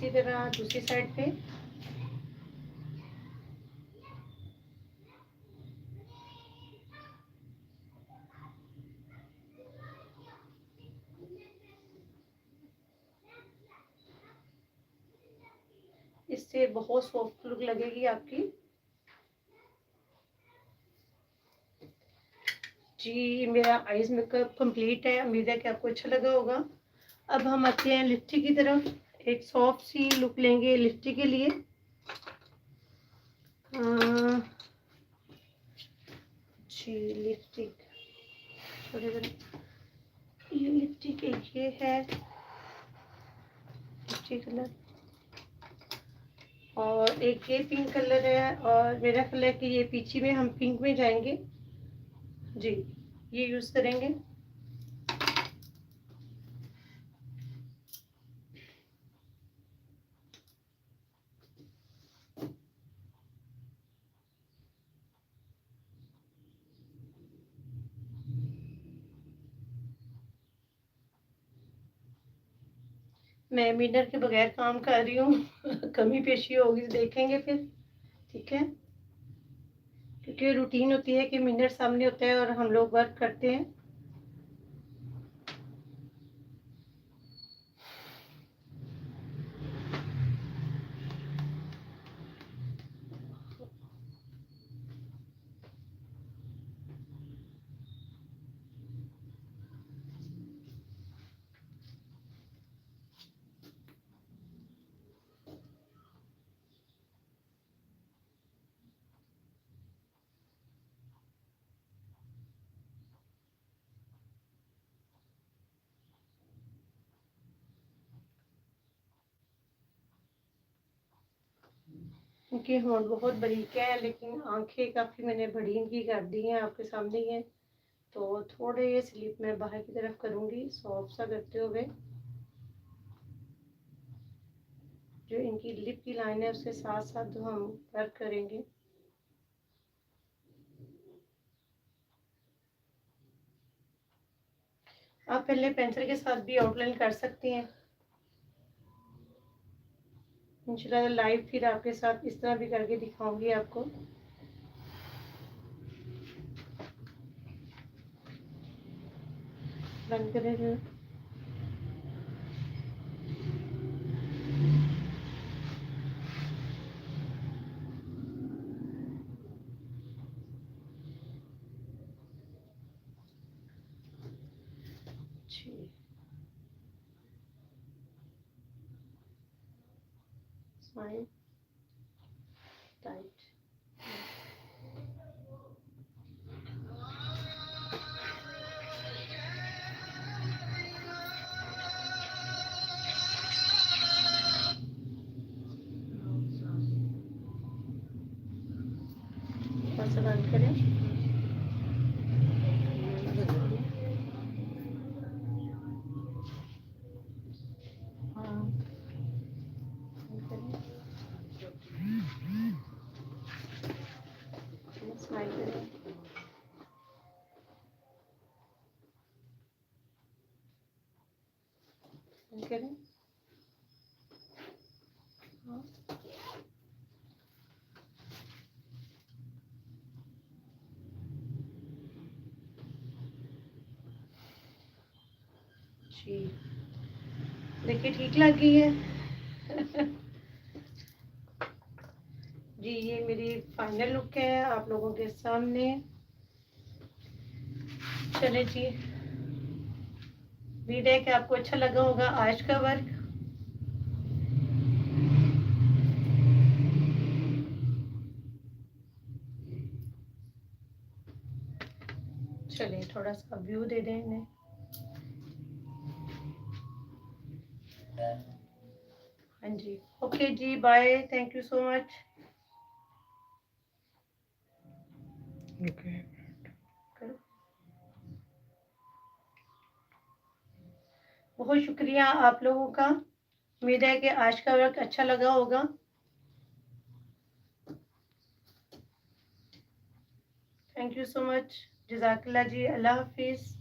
इसी तरह दूसरी साइड पे। इससे बहुत सॉफ्ट लुक लगेगी आपकी। जी मेरा आईज मेकअप कंप्लीट है, उम्मीद है कि आपको अच्छा लगा होगा। अब हम आते हैं लिपस्टिक की तरफ। एक सॉफ्ट सी लुक लेंगे लिपस्टिक के लिए। जी लिपस्टिक थोड़े ये लिपस्टिक एक ये है लिपस्टिक कलर, और एक ये पिंक कलर है, और मेरा ख्याल है कि ये पीछे में हम पिंक में जाएंगे। जी ये यूज़ करेंगे। मैं मिनर के बगैर काम कर रही हूँ कमी पेशी होगी तो देखेंगे फिर, ठीक है। क्योंकि रूटीन होती है कि मिनर सामने होता है और हम लोग वर्क करते हैं। इनकी होंठ बहुत बारीक है, लेकिन आंखें काफ़ी मैंने बड़ी इनकी कर दी हैं, आपके सामने ही है। तो थोड़े ये स्लिप मैं बाहर की तरफ करूँगी सॉफ्ट सा करते हुए। जो इनकी लिप की लाइन है उसके साथ साथ जो हम वर्क करेंगे। आप पहले पेंसिल के साथ भी आउटलाइन कर सकती हैं। इंशाल्लाह लाइव फिर आपके साथ इस तरह भी करके दिखाऊंगी आपको। बंद करें जो स्माइल टाइट। बस बंद करें। हाँ बंद करें। स्माइल करें। बंद करें। हाँ जी देखिए ठीक लग गई है जी ये मेरी फाइनल लुक है आप लोगों के सामने। चले जी, उम्मीद है कि आपको अच्छा लगा होगा आज का वर्क। चलिए थोड़ा सा व्यू दे दें इन्हें। हाँ जी ओके जी bye, thank you so much. Okay बहुत शुक्रिया आप लोगों का। उम्मीद है कि आज का वर्क अच्छा लगा होगा। Thank you so much. जज़ाकल्लाह जी, अल्लाह हाफिज़।